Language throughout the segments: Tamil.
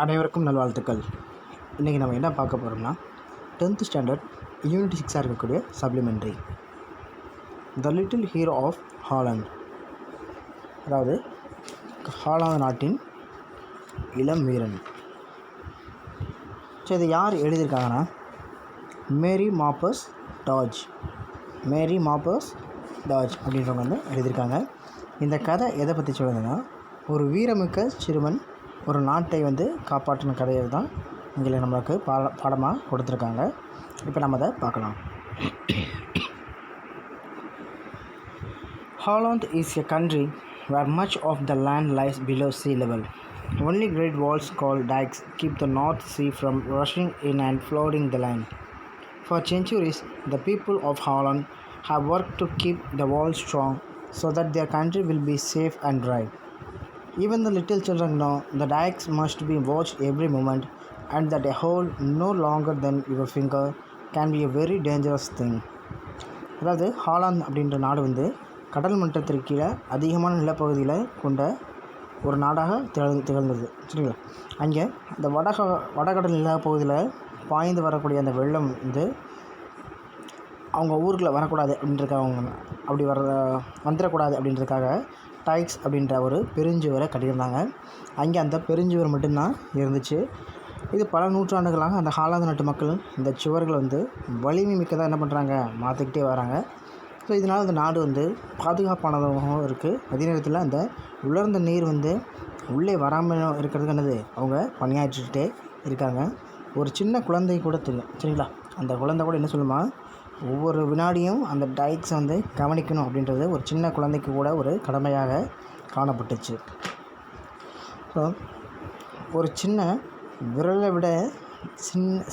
அனைவருக்கும் நல்வாழ்த்துக்கள். இன்றைக்கி நம்ம என்ன பார்க்க போகிறோம்னா 10th ஸ்டாண்டர்ட் யூனிட் 6 இருக்கக்கூடிய supplementary the little hero of Holland, அதாவது ஹாலாந்து நாட்டின் இளம் வீரன். ஸோ இதை யார் எழுதியிருக்காங்கன்னா மேரி மாப்பர்ஸ் டாட்ஜ் அப்படின்றவங்க வந்து எழுதியிருக்காங்க. இந்த கதை எதை பற்றி சொல்லுதுன்னா, ஒரு வீரமிக்க சிறுவன் ஒரு நாட்டை வந்து காப்பாற்றின கதையை தான் இங்கே நம்மளுக்கு பாடமாக கொடுத்துருக்காங்க. இப்போ நம்ம அதை பார்க்கலாம். Holland is a country where much of the land lies below sea level. Only great walls called dikes keep the North Sea from rushing in and flooding the land. For centuries, the people of Holland have worked to keep the walls strong so that their country will be safe and dry. Even the little children know the dikes must be watched every moment and that a hole no longer than your finger can be a very dangerous thing. அதாவது ஹாலாந்து அப்படின்ற நாடு வந்து கடல் மட்டத்திற்கு கீழே அதிகமான நிலப்பகுதியில் கொண்ட ஒரு நாடாக திகழ்ந்தது. சரிங்களா? அங்கே இந்த வடகடல் நிலப்பகுதியில் பாய்ந்து வரக்கூடிய அந்த வெள்ளம் வந்து அவங்க ஊருக்குள்ளே வரக்கூடாது அப்படின்றதுக்காக, அப்படி வந்துடக்கூடாது அப்படின்றதுக்காக டைக்ஸ் அப்படின்ற ஒரு பெருஞ்சுவரை கட்டியிருந்தாங்க. அங்கே அந்த பெருஞ்சுவர் மட்டும்தான் இருந்துச்சு. இது பல நூற்றாண்டுகளாக அந்த ஹாலாந்து நாட்டு மக்கள் இந்த சுவர்களை வந்து வலிமை மிக்கதாக என்ன பண்ணுறாங்க, மாற்றிக்கிட்டே வராங்க. ஸோ இதனால் அந்த நாடு வந்து பாதுகாப்பானதாகவும் இருக்குது. அதே நேரத்தில் அந்த உலர்ந்த நீர் வந்து உள்ளே வராமல் இருக்கிறதுக்கு என்னது அவங்க பணியாற்றிக்கிட்டே இருக்காங்க. ஒரு சின்ன குழந்தை கூட தெரியும். சரிங்களா? அந்த குழந்தை கூட என்ன சொல்லுமா, ஒவ்வொரு வினாடியும் அந்த டைக்ஸை வந்து கவனிக்கணும் அப்படின்றது ஒரு சின்ன குழந்தைக்கு கூட ஒரு கடமையாக காணப்பட்டுச்சு. ஸோ ஒரு சின்ன விரலை விட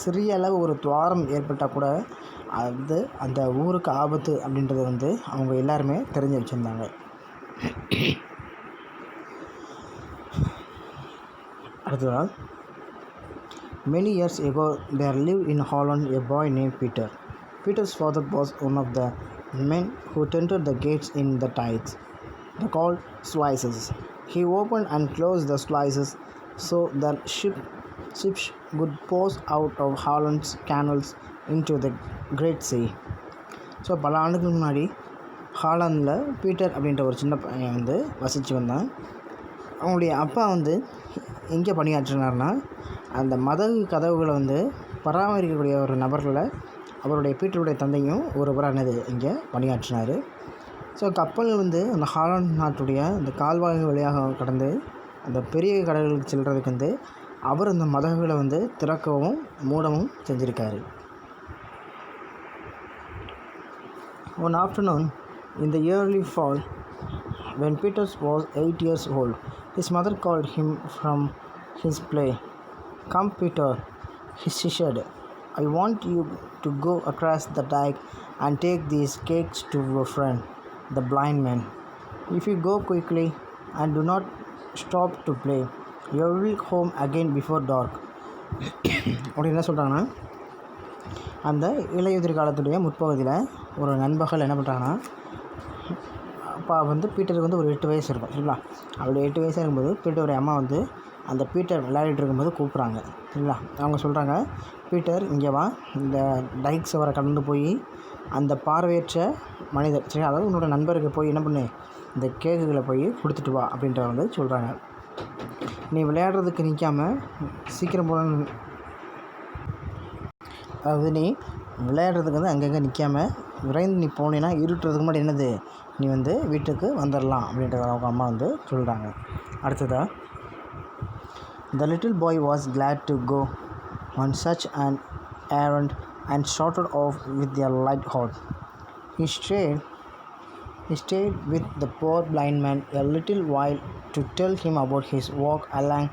சிறிய அளவு ஒரு துவாரம் ஏற்பட்டால் கூட அது அந்த ஊருக்கு ஆபத்து அப்படின்றத வந்து அவங்க எல்லாருமே தெரிஞ்சு வச்சுருந்தாங்க. அடுத்ததாக, many years ago there lived in Holland a boy named Peter. Peter's father was one of the men who tended the gates in the tides. They called sluices. He opened and closed the sluices so that ships would pour out of Holland's canals into the Great Sea. So பல ஆண்டுகளுக்கு முன்னாடி ஹாலாந்தில் பீட்டர் அப்படின்ற ஒரு சின்ன பையன் வந்து வசித்து வந்தான். அவங்களுடைய அப்பா வந்து எங்கே பணியாற்றினார்னா, அந்த மதகு கதவுகளை வந்து பராமரிக்கக்கூடிய ஒரு நபர்களை அவருடைய பீட்டருடைய தந்தையும் ஒருவரானது இங்கே பணியாற்றினார். ஸோ கப்பல் வந்து அந்த ஹாலாந்து நாட்டுடைய அந்த கால்வாய்கள் வழியாக கடந்து அந்த பெரிய கடல்களுக்கு செல்கிறதுக்கு வந்து அவர் அந்த மதகுகளை வந்து திறக்கவும் மூடவும் செஞ்சுருக்காரு. One afternoon in the early fall, when Peter was 8 years old, his mother called him from his play. "Come, Peter," she said. "I want you to go across the dike and take these cakes to your friend, the blind man. If you go quickly and do not stop to play, you will be home again before dark." அப்படி என்ன சொல்கிறாங்கன்னா, அந்த இலையுதிர் காலத்துடைய முற்பகுதியில் ஒரு நண்பர்கள் என்ன பண்ணுறாங்கன்னா, அப்போ வந்து பீட்டருக்கு வந்து ஒரு 8 வயசு இருக்கும். சரிங்களா? அப்படி 8 வயசாக இருக்கும்போது பீட்டருடைய அம்மா வந்து அந்த பீட்டர் விளையாடிட்டு இருக்கும்போது கூப்பிட்றாங்க. சரிங்களா? அவங்க சொல்கிறாங்க, "பீட்டர் இங்கே வா, இந்த டைக் சுவரை கடந்து போய் அந்த பார்வையற்ற மனிதர், சரி, அதாவது உன்னோட நண்பருக்கு போய் என்ன பண்ணு, இந்த கேக்குகளை போய் கொடுத்துட்டு வா" அப்படின்ற வந்து சொல்கிறாங்க. "நீ விளையாடுறதுக்கு நிற்காமல் சீக்கிரம் போகணும், அதாவது நீ விளையாடுறதுக்கு வந்து அங்கங்கே நிற்காமல் விரைந்து நீ போனீன்னா இருட்டுறதுக்கு முன்னாடி என்னது, நீ வந்து வீட்டுக்கு வந்துடலாம்" அப்படின்றத அவங்க அம்மா வந்து சொல்கிறாங்க. அடுத்ததாக, the little boy was glad to go on such an errand and started off with a light heart. He stayed with the poor blind man a little while to tell him about his walk along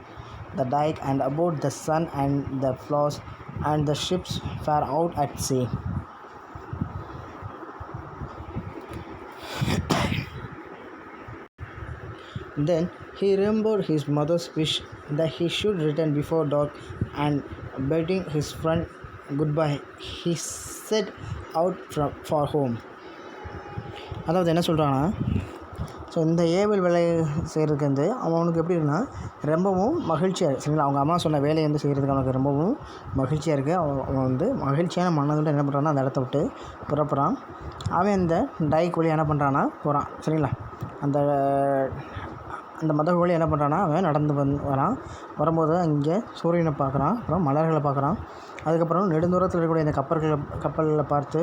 the dike and about the sun and the flowers and the ships far out at sea. Then he remembered his mother's wish that he should return before dark, and bidding his friend goodbye, he set out for home. அதாவது என்ன சொல்கிறாங்கன்னா, ஸோ இந்த ஏவல் வேலை செய்கிறதுக்கு வந்து அவனுக்கு எப்படி இருக்குன்னா ரொம்பவும் மகிழ்ச்சியாக இருக்குது. சரிங்களா, அவங்க அம்மா சொன்ன வேலையை வந்து செய்கிறதுக்கு அவனுக்கு ரொம்பவும் மகிழ்ச்சியாக இருக்குது. அவன் வந்து மகிழ்ச்சியான மனதோடு என்ன பண்ணுறான்னா அந்த இடத்த விட்டு புறப்படுறான். அவன் இந்த டைக் வழி என்ன பண்ணுறான்னா போகிறான். சரிங்களா, அந்த அந்த மத வழி என்ன பண்ணுறான்னா அவன் நடந்து வரான். வரும்போது அங்கே சூரியனை பார்க்குறான், அப்புறம் மலர்களை பார்க்குறான். அதுக்கப்புறம் நெடுந்தூரத்தில் இருக்கக்கூடிய இந்த கப்பலில் பார்த்து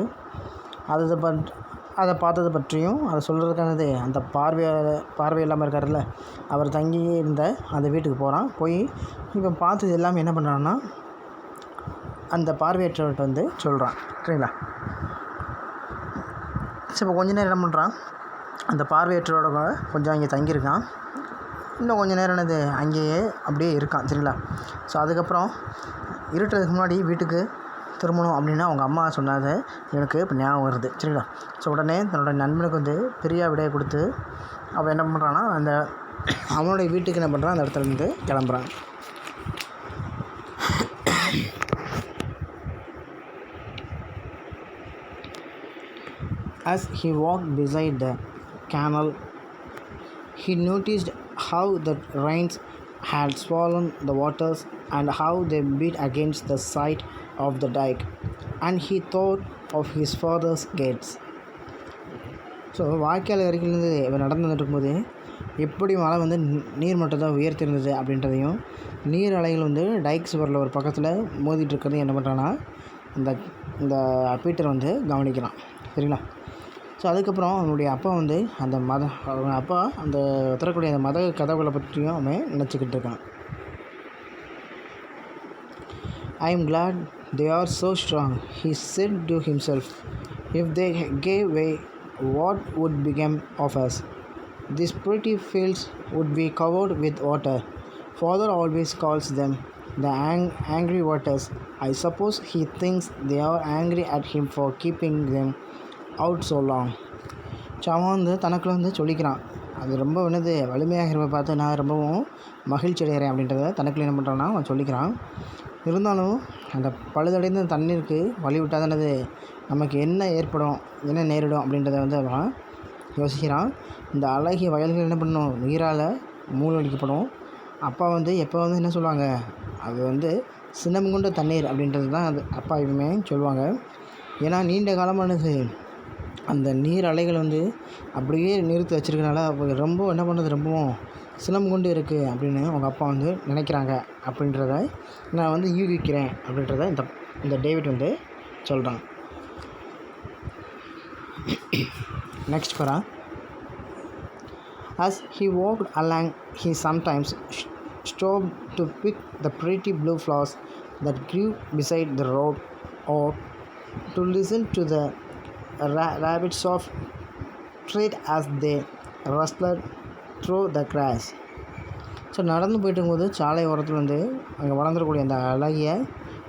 அதை பார்த்தது பற்றியும் அதை சொல்கிறதுக்கானது அந்த பார்வை இல்லாமல் இருக்கார்ல அவர் தங்கி இருந்த அந்த வீட்டுக்கு போகிறான். போய் இப்போ பார்த்தது எல்லாமே என்ன பண்ணுறான்னா அந்த பார்வையற்றவர்கிட்ட வந்து சொல்கிறான். சரிங்களா, ஸோ இப்போ கொஞ்ச நேரம் என்ன பண்ணுறான், அந்த பார்வையற்றோட கொஞ்சம் அங்கே தங்கியிருக்கான். இன்னும் கொஞ்சம் நேரம் என்னது அங்கேயே அப்படியே இருக்கான். சரிங்களா, ஸோ அதுக்கப்புறம் இருட்டுறதுக்கு முன்னாடி வீட்டுக்கு திரும்பணும் அப்படின்னா அவங்க அம்மா சொன்னது எனக்கு இப்போ ஞாபகம் வருது. சரிங்களா, ஸோ உடனே தன்னோட நண்பனுக்கு வந்து பெரிய விடையை கொடுத்து அவன் என்ன பண்ணுறான்னா அந்த அவனுடைய வீட்டுக்கு என்ன பண்ணுறான் அந்த இடத்துலேருந்து கிளம்புறான். As he walked beside the canal, he noticed how the rains had swollen the waters and how they beat against the side of the dike, and he thought of his father's gates. So வாய்க்கால் அருகிலிருந்து இவன் நடந்து வந்துட்டு இருக்கும்போது எப்படி மழை வந்து நீர் மட்டத்தை உயர்த்திருந்தது அப்படின்றதையும் நீர் அலைகள் வந்து டைக் சுவரில் ஒரு பக்கத்தில் மோதிட்டு இருக்கிறதையும் என்ன பண்ணுறான்னா இந்த பீட்டர் வந்து கவனிக்கிறான். சரிங்களா, ஸோ அதுக்கப்புறம் அவனுடைய அப்பா வந்து அவங்க அப்பா அந்த திறக்கூடிய அந்த மத கதவுகளை பற்றியும் அவன் நினச்சிக்கிட்டு இருக்கான். I am glad they are so strong, he said to himself. If they gave way, what would become of us? These pretty fields would be covered with water. Father always calls them the angry waters. I suppose he thinks they are angry at him for keeping them out so long. So அவன் வந்து தனக்குள்ள வந்து சொல்லிக்கிறான். அது ரொம்ப என்னது வலிமையாகிறத பார்த்து நான் ரொம்பவும் மகிழ்ச்சி அடைகிறேன் அப்படின்றத தனக்குள்ள என்ன பண்ணுறான்னா அவன் சொல்லிக்கிறான். இருந்தாலும் அந்த பழுதடைந்த தண்ணீருக்கு வழி விட்டால் தானது நமக்கு என்ன ஏற்படும், என்ன நேரிடும் அப்படின்றத வந்து அவன் யோசிக்கிறான். இந்த அழகிய வயல்கள் என்ன பண்ணணும், நீரால் மூழ்கடிக்கப்படும். அப்பா வந்து எப்போ வந்து என்ன சொல்லுவாங்க, அது வந்து சினம் கொண்ட தண்ணீர் அப்படின்றது தான் அது அப்பா எப்பவுமே சொல்லுவாங்க. ஏன்னா நீண்ட காலமானது அந்த நீர் அலைகள் வந்து அப்படியே நிறுத்தி வச்சுருக்கனால ரொம்ப என்ன பண்ணுறது ரொம்பவும் சினம் கொண்டு இருக்குது அப்படின்னு அவங்க அப்பா வந்து நினைக்கிறாங்க அப்படின்றத நான் வந்து யூகிக்கிறேன் அப்படின்றத இந்த டேவிட் வந்து சொல்கிறான். நெக்ஸ்ட் வரா. As he walked along, he sometimes stopped to pick the pretty blue flowers that grew beside the road, or to listen to the rabbit's soft tread as they rustled through the grass. So நடந்து போயிட்டு இருக்கும்போது சாலை ஓரத்தில் வந்து அங்கே வளர்ந்துடக்கூடிய அந்த அழகிய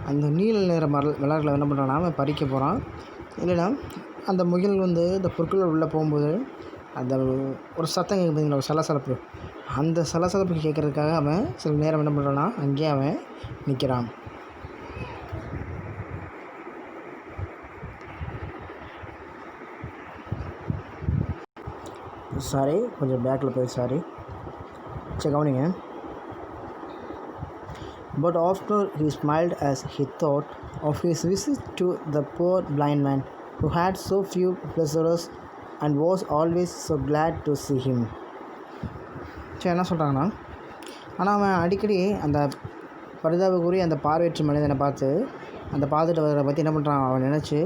அந்த நீல நிற மலர்களை என்ன பண்ணுறான்னா அவன் பறிக்க போகிறான். இல்லைன்னா அந்த முயல் வந்து இந்த பொருட்கள் உள்ளே போகும்போது அந்த ஒரு சத்தம் கேட்க பார்த்தீங்களா, ஒரு சலசலப்பு, அந்த சலசலப்பு கேட்குறதுக்காக அவன் சில நேரம் என்ன பண்ணுறான்னா அங்கேயே அவன் நிற்கிறான். சாரி, கொஞ்சம் பேக்கில் போய் சாரி. சரி கவனிங்க. But after he smiled as he thought of his visit to the poor blind man who had so few pleasures and was always so glad to see him. சரி என்ன சொல்கிறாங்கன்னா, ஆனால் அவன் அடிக்கடி அந்த பரிதாபக்குரிய அந்த பார்வையற்ற மனிதனை பார்த்துட்டு வர பற்றி என்ன பண்ணுறான் அவன் நினச்சி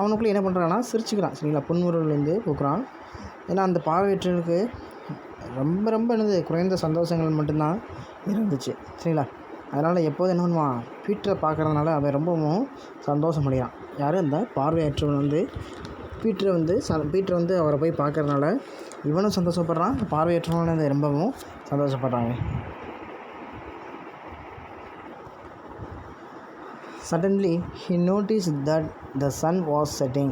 அவனுக்குள்ளே என்ன பண்ணுறான்னா சிரிச்சுக்கிறான். சரிங்களா, புன்முறுவலேருந்து பூக்குறான். ஏன்னா அந்த பார்வையற்றனுக்கு ரொம்ப ரொம்ப என்னது குறைந்த சந்தோஷங்கள் மட்டும்தான் இருந்துச்சு. சரிங்களா, அதனால் எப்போதும் என்ன பண்ணுவான், பீட்டரை பார்க்குறதுனால அவன் ரொம்பவும் சந்தோஷமடையான். யார், இந்த பார்வையற்றவன் வந்து பீட்டரை வந்து அவரை போய் பார்க்குறதுனால இவனும் சந்தோஷப்படுறான், பார்வையற்றவன் ரொம்பவும் சந்தோஷப்படுறாங்க. Suddenly he noticed that the sun was setting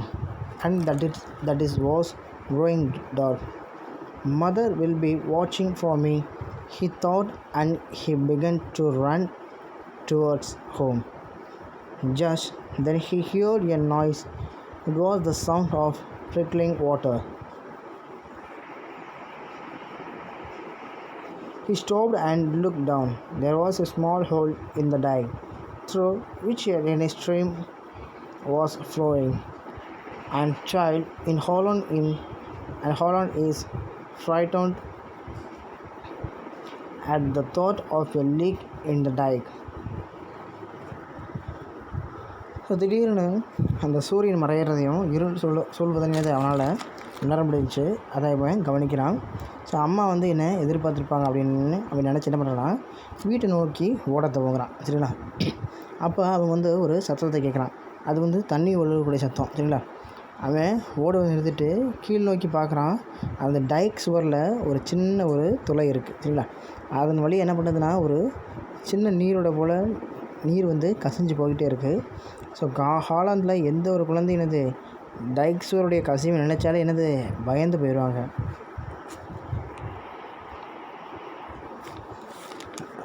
and that it was growing dark. Mother will be watching for me, he thought, and he began to run towards home. Just then he heard a noise. It was the sound of trickling water. He stopped and looked down. There was a small hole in the dike, through which a rainy stream was flowing. And child in Holland is frightened at the thought of a leak in the dike. So திடீர்னு அந்த சூரியன் மறையிறதையும் இருள் சொல்வதனது அவனால் உணர முடிஞ்சிச்சு. அதை அவன் கவனிக்கிறான். ஸோ அம்மா வந்து என்ன எதிர்பார்த்துருப்பாங்க அப்படின்னு அவன் நினச்சி என்ன பண்ணுறான், வீட்டை நோக்கி ஓட துவங்குறான். சரிங்களா? அப்போ அவன் வந்து ஒரு சத்தத்தை கேட்குறான். அது வந்து தண்ணி ஒழுகக்கூடிய சத்தம். சரிங்களா? அவன் ஓடுவதை நிறுத்திட்டு கீழ் நோக்கி பார்க்குறான். அந்த டைக் சுவரில் ஒரு சின்ன ஒரு துளை இருக்குது. சரிங்களா? அதன் வழி என்ன பண்ணுறதுன்னா ஒரு சின்ன நீரோட போல் நீர் வந்து கசிஞ்சு போய்கிட்டே இருக்குது. ஸோ ஹாலாந்தில் எந்த ஒரு குழந்தை என்னது டைக் சுவருடைய கசிவை நினைச்சாலே என்னது பயந்து போயிடுவாங்க.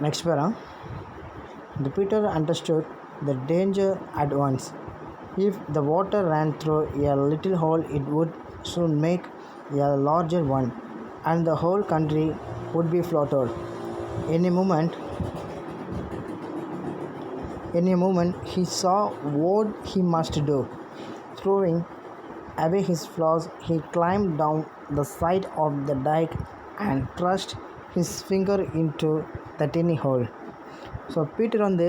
நெக்ஸ்ட் பேரா, The Peter understood the danger at once. If the water ran through a little hole, it would soon make a larger one, and the whole country would be flooded. In a moment, he saw what he must do. Throwing away his flaws, he climbed down the side of the dike and thrust his finger into the tiny hole. So Peter வந்து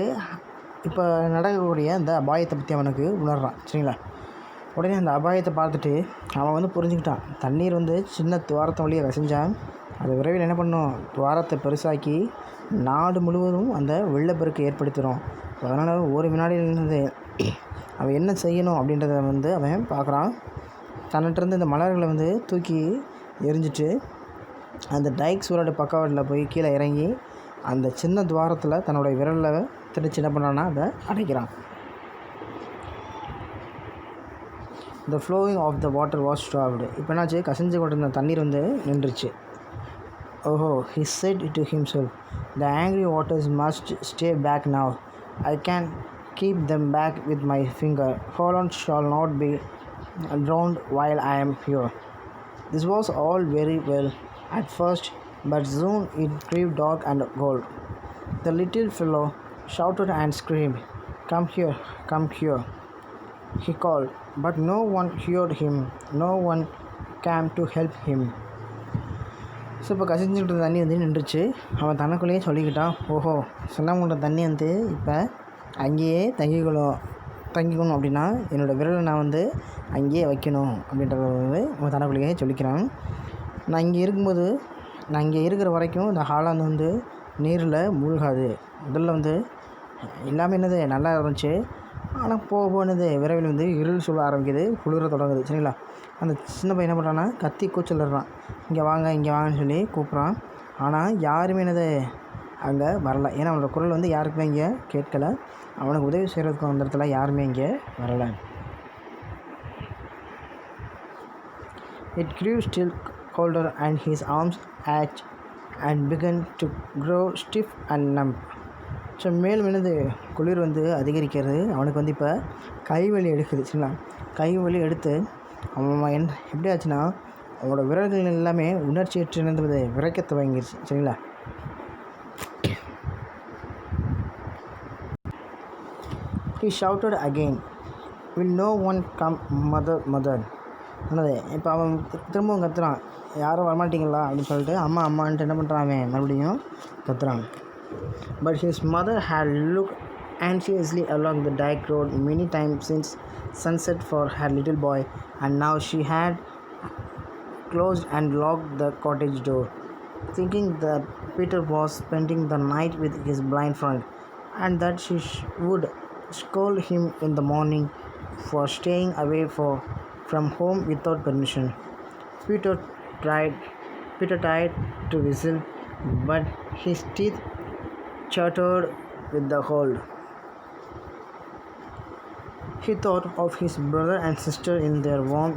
இப்போ நடக்கக்கூடிய அந்த அபாயத்தை பற்றி அவனுக்கு உணர்றான். சரிங்களா? உடனே அந்த அபாயத்தை பார்த்துட்டு அவன் வந்து புரிஞ்சுக்கிட்டான். தண்ணீர் வந்து சின்ன துவாரத்தை வழியாக கசிஞ்சான். அது விரைவில் என்ன பண்ணும், துவாரத்தை பெருசாக்கி நாடு முழுவதும் அந்த வெள்ளப்பெருக்கு ஏற்படுத்திடும். அதனால் ஒரு வினாடியிலிருந்து அவன் என்ன செய்யணும் அப்படின்றத வந்து அவன் பார்க்குறான். தன்னிட்டிருந்து இந்த மலர்களை வந்து தூக்கி எரிஞ்சிட்டு அந்த டைக் சூரோட பக்கவாட்டில் போய் கீழே இறங்கி அந்த சின்ன துவாரத்தில் தன்னுடைய விரலில் திணிச்சு என்ன பண்ணுறான்னா அதை அடைக்கிறான். The flowing of the water was stopped. இப்போ என்னாச்சு, கசிஞ்சு கொண்டிருந்த தண்ணீர் வந்து நின்றுச்சு. Oh, he said to himself, the angry waters must stay back now. I can keep them back with my finger. Holland shall not be drowned while I am here. This was all very well at first, but soon it grew dark and cold. The little fellow shouted and screamed, come here, he called, but no one heard him. No one came to help him. So இப்போ கசிஞ்சுக்கிட்ட தண்ணி வந்து நின்றுச்சு. அவன் தனக்குள்ளேயே சொல்லிக்கிட்டான், ஓஹோ, சொன்னவங்களோட தண்ணி வந்து இப்போ அங்கேயே தங்கிக்கணும் அப்படின்னா என்னோடய விரலை நான் வந்து அங்கேயே வைக்கணும் அப்படின்றத வந்து அவன் தனக்குள்ளேயே சொல்லிக்கிறான். நான் இங்கே இருக்கிற வரைக்கும் இந்த ஹாலாந்து வந்து நீரில் மூழ்காது. முதல்ல வந்து எல்லாமே என்னது நல்லா இருந்துச்சு. ஆனால் போனது விரைவில் வந்து இருள் சொல்ல ஆரம்பிக்குது, குளிர தொடங்குது. சரிங்களா? அந்த சின்ன பையன் என்ன பண்ணுறான்னா கத்தி கூச்சலிடுறான், இங்கே வாங்கன்னு சொல்லி கூப்பிட்றான். ஆனால் யாருமே என்னது அங்கே வரலை. ஏன்னா அவனோட குரல் வந்து யாருக்குமே இங்கே கேட்கலை. அவனுக்கு உதவி செய்கிறதுக்கு அந்த இடத்துல யாருமே இங்கே வரலை. It grew still colder and his arms ached and began to grow stiff and numb. So மேலும் என்னது குளிர் வந்து அதிகரிக்கிறது. அவனுக்கு வந்து இப்போ கைவலி எடுக்குது. சரிங்களா? கைவலி எடுத்து அவன் எப்படி ஆச்சுன்னா அவனோட விரல்கள் எல்லாமே உணர்ச்சியற்று இருந்தது விரைக்க துவங்கிடுச்சு. சரிங்களா? He shouted again, will no one come, mother? என்னது இப்போ அவன் திரும்பவும் கத்துறான், யாரும் வரமாட்டிங்களா அப்படின்னு சொல்லிட்டு அம்மான்ட்டு என்ன பண்ணுறான், அவன் மறுபடியும் கத்துறான். But his mother had looked anxiously along the dike road many times since sunset for her little boy, and now she had closed and locked the cottage door, thinking that Peter was spending the night with his blind friend, and that she would scold him in the morning for staying away from home without permission. Peter tried to whistle, but his teeth chattered with the cold. He thought of his brother and sister in their warm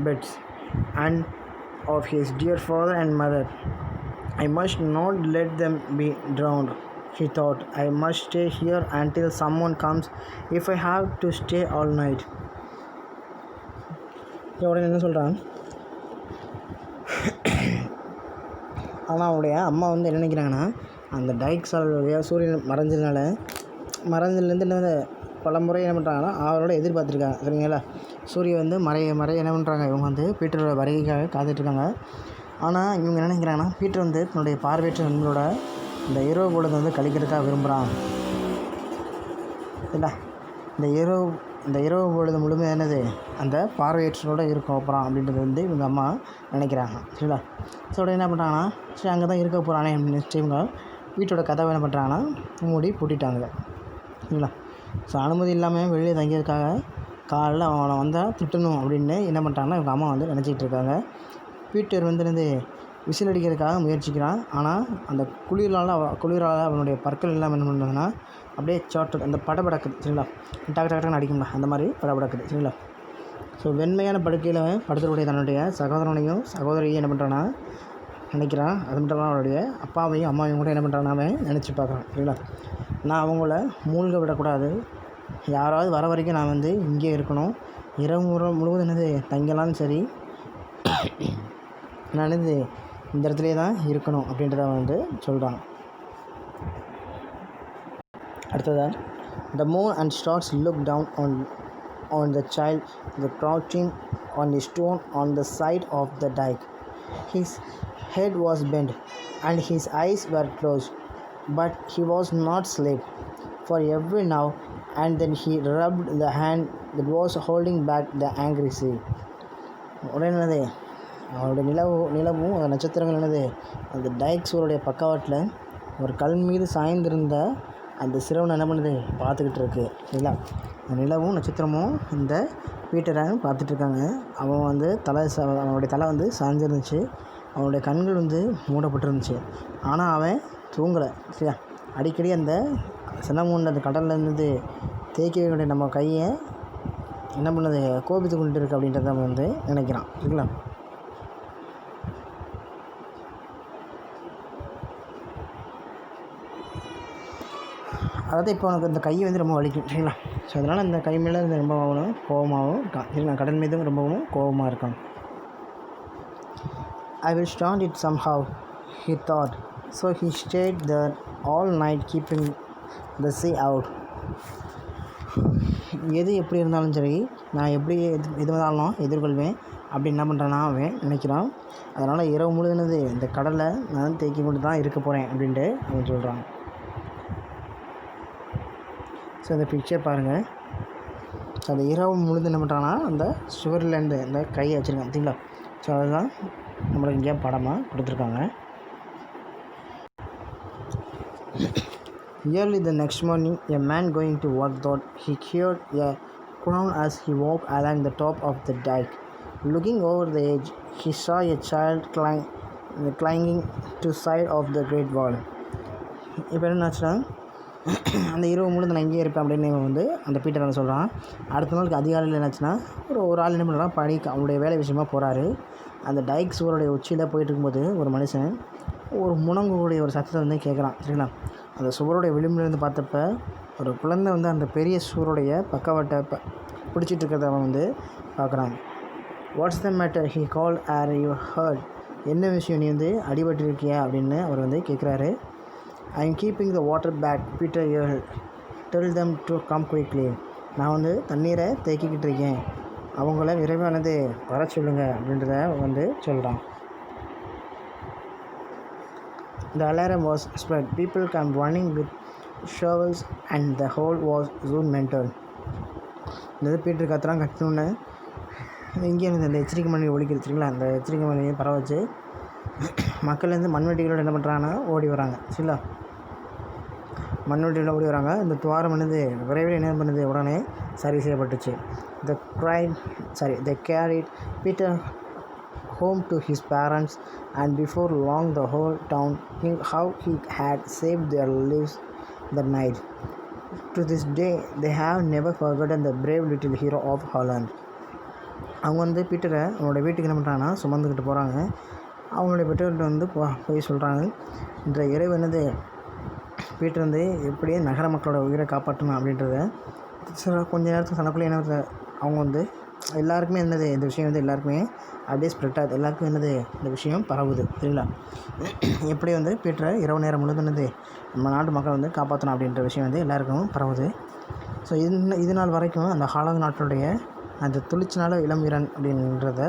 beds, and of his dear father and mother. I must not let them be drowned, he thought. I must stay here until someone comes, if I have to stay all night. உடனே என்ன சொல்கிறான், ஆனால் அவனுடைய அம்மா வந்து என்ன நினைக்கிறாங்கன்னா, அந்த டைக்ஸால் சூரியன் மறைஞ்சதுலேருந்து என்ன பல முறை என்ன பண்ணுறாங்கன்னா அவரோட எதிர்பார்த்துருக்காங்க. சரிங்களா? சூரியன் வந்து மறைய என்ன பண்ணுறாங்க, இவங்க வந்து பீட்டரோட வருகைக்காக காத்துட்ருக்காங்க. ஆனால் இவங்க என்ன நினைக்கிறாங்கன்னா, பீட்டர் வந்து தன்னுடைய பார்வையற்ற நண்பரோட இந்த இரவு பொழுது வந்து கழிக்கிறதுக்காக விரும்புகிறான். இல்லை, இந்த இரவு பொழுது முழுமையாக என்னது அந்த பார்வையற்றோடு இருக்க போகிறான் அப்படின்றது வந்து இவங்க அம்மா நினைக்கிறாங்க. சரிங்களா? ஸோ உடனே என்ன பண்ணுறாங்கன்னா, சரி அங்கே தான் இருக்க போகிறானே அப்படின்னு நினச்சிட்டு இவங்க வீட்டோட கதவை என்ன பண்ணுறாங்கன்னா மூடி பூட்டிட்டாங்க. சரிங்களா? ஸோ அனுமதி இல்லாமல் வெளியே தங்கியதுக்காக காலைல அவனை வந்தால் திட்டணும் அப்படின்னு என்ன பண்ணுறாங்கன்னா இவங்க அம்மா வந்து நினச்சிக்கிட்டு இருக்காங்க. பீட்டர் வந்து விசில் அடிக்கிறதுக்காக முயற்சிக்கிறான். ஆனால் அந்த குளிரால் அவனுடைய பற்கள் இல்லாமல் என்ன பண்ணுறதுன்னா அப்படியே அந்த படபடக்குது. சரிங்களா? டக்குன்னு அடிக்கும்ல, அந்த மாதிரி படபடக்குது. சரிங்களா? ஸோ வெண்மையான படுக்கையில் படுத்தக்கூடிய தன்னுடைய சகோதரியும் என்ன பண்ணுறான்னா நினைக்கிறான். அது மட்டும் இல்லாமல் அவருடைய அப்பாவையும் அம்மாவையும் கூட என்ன பண்ணுறான்னு அவன் நினச்சி பார்க்குறான். சரிங்களா? நான் அவங்கள மூழ்க விடக்கூடாது, யாராவது வர வரைக்கும் நான் வந்து இங்கே இருக்கணும், இரவு முழுவதும் என்னது தங்கலான்னு சரி, நான் இந்த இடத்துலே தான் இருக்கணும் அப்படின்றத வந்து சொல்கிறான். அடுத்ததாக, the moon and stars looked down on the child, the crouching on a stone on the side of the dike. His head was bent and his eyes were closed, but he was not asleep, for every now and then he rubbed the hand that was holding back the angry sea. உடனே அவருடைய நிலவும் நட்சத்திரங்கள் என்னது அந்த டைக் சூருடைய பக்கவாட்டில் ஒரு கல் மீது சாய்ந்திருந்த அந்த சிறுவனை என்ன பண்ணுது பார்த்துக்கிட்டு இருக்கு. சரிங்களா? நிலவும் நட்சத்திரமும் இந்த பீட்டரை பார்த்துட்ருக்காங்க. அவன் வந்து அவனுடைய தலை வந்து சாய்ஞ்சிருந்துச்சு, அவனுடைய கண்கள் வந்து மூடப்பட்டிருந்துச்சு. ஆனால் அவன் தூங்கலை. சரியா? அடிக்கடி அந்த சினமூண்ட அந்த கடலில் இருந்து தேக்கி வேண்டிய நம்ம கையை என்ன பண்ணுது கோபித்து கொண்டு இருக்கு அப்படின்றத அவன் வந்து நினைக்கிறான். சரிங்களா? அதாவது இப்போ அவனுக்கு இந்த கை வந்து ரொம்ப வலிக்கும். சரிங்களா? ஸோ அதனால் இந்த கை மேலே ரொம்பவும் கோபமாகவும் இருக்கான். சரிங்களா? கடல் மீதும் ரொம்பவும் கோபமாக இருக்கான். I will start it somehow, he thought. So he stayed there all night keeping the sea out. எது எப்படி இருந்தாலும் சரி, நான் எப்படி எது வந்தாலும் எதிர்கொள்வேன் அப்படின்னு என்ன பண்ணுறான்னா அவன் நினைக்கிறான். அதனால் இரவு முழுதுனது இந்த கடலை நான் தேக்கி கொண்டு தான் இருக்க போகிறேன் அப்படின்ட்டு அவன் சொல்கிறான். ஸோ இந்த பிக்சர் பாருங்கள். ஸோ அந்த இரவு முழுது என்ன பண்ணுறான்னா அந்த சுவர்லேருந்து இந்த கையை வச்சுருக்கான். பார்த்தீங்களா? ஸோ அதுதான் நம்மளுக்கு இங்கே படமாக கொடுத்துருக்காங்க. Early the next morning, a man going to work thought he heard a groan as he walked along the top of the dike. Looking over the edge, he saw a child clinging to the side of the great wall. இப்போ என்னாச்சுன்னா, அந்த இரவு முழுது நான் இங்கேயே இருப்பேன் அப்படின்னு வந்து அந்த பீட்டர் வந்து சொல்கிறான். அடுத்த நாளுக்கு அதிகாலையில் என்னாச்சுன்னா ஒரு ஆள் என்ன பண்ணுறான், அவனுடைய வேலை விஷயமாக போகிறாரு. அந்த டைக் சுவருடைய உச்சியில் போயிட்டு இருக்கும்போது ஒரு மனுஷன் ஒரு முழங்கக்கூடிய ஒரு சத்தத்தை வந்து கேட்குறான். சரிங்களா? அந்த சுவருடைய விளிம்பிலிருந்து பார்த்தப்ப ஒரு குழந்தை வந்து அந்த பெரிய சுவருடைய பக்கவாட்டை பிடிச்சிட்டு இருக்கிறத அவன் வந்து பார்க்குறான். What's the matter, he call, are you hurt? என்ன விஷயம், நீ வந்து அடிபட்டு இருக்கியா அப்படின்னு அவர் வந்து கேட்குறாரு. I am keeping the water back, Peter you tell them to come quickly. நான் வந்து தண்ணீரை தேக்கிக்கிட்டு இருக்கேன், அவங்கள விரைவானது வர சொல்லுங்கள் அப்படின்றத வந்து சொல்கிறான். The alarm was spread. People came running with shovels and the whole was soon mental. இந்த பீட்டர் கத்தணுன்னு இங்கே இந்த எச்சரிக்கை மணி ஒழிக்கிறது. சரிங்களா? அந்த எச்சரிக்கை மணியை பரவ வச்சு மக்கள்லேருந்து மண்வெட்டிகளோடு என்ன பண்ணுறாங்கன்னா ஓடி வராங்க. சரிங்களா? மண்வெட்டிகளோடு ஓடி வராங்க. இந்த துவாரம் விரைவில் என்ன பண்ணுது உடனே சரி செய்யப்பட்டுச்சு. They carried Peter home to his parents, and before long the whole town knew how he had saved their lives that night. To this day they have never forgotten the brave little hero of Holland. அவங்க வந்து பீட்டரை அவனோட வீட்டுக்கு என்ன பண்ணுறாங்கன்னா சுமந்துக்கிட்டு போகிறாங்க. அவங்களுடைய பெற்றோர்கிட்ட வந்து போய் சொல்கிறாங்க, இந்த இரவு பீட்டர் வந்து எப்படியே நகர மக்களோட உயிரை காப்பாற்றணும் அப்படின்றத கொஞ்ச நேரத்துக்கு தனக்குள்ளே என்ன அவங்க வந்து எல்லாருக்குமே என்னது இந்த விஷயம் வந்து எல்லாருக்குமே அப்படியே ஸ்ப்ரெட் ஆகுது. எல்லாருக்கும் என்னது இந்த விஷயம் பரவுது சரிங்களா. எப்படி வந்து பீட்டரை இரவு நேரம் முழுது என்னது நம்ம நாட்டு மக்கள் வந்து காப்பாற்றணும் அப்படின்ற விஷயம் வந்து எல்லாருக்கும் பரவுது. ஸோ இது நாள் வரைக்கும் அந்த ஹாலந்து நாட்டுடைய அந்த துளிச்சினால இளம் வீரன் அப்படின்றத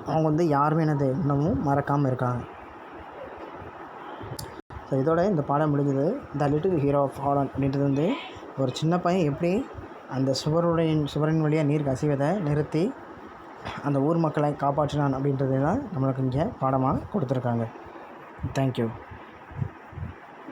அவங்க வந்து யாருமே என்னது இன்னமும் மறக்காமல் இருக்காங்க. ஸோ இதோட இந்த பாடம் முடிஞ்சது. The little hero of Holland அப்படின்றது வந்து ஒரு சின்ன பையன் எப்படி அந்த சுவரின் வழியாக நீர் கசிவதை நிறுத்தி அந்த ஊர் மக்களை காப்பாற்றினான் அப்படின்றது தான் நம்மளுக்கு இங்கே பாடமாக கொடுத்துருக்காங்க. தேங்க்யூ.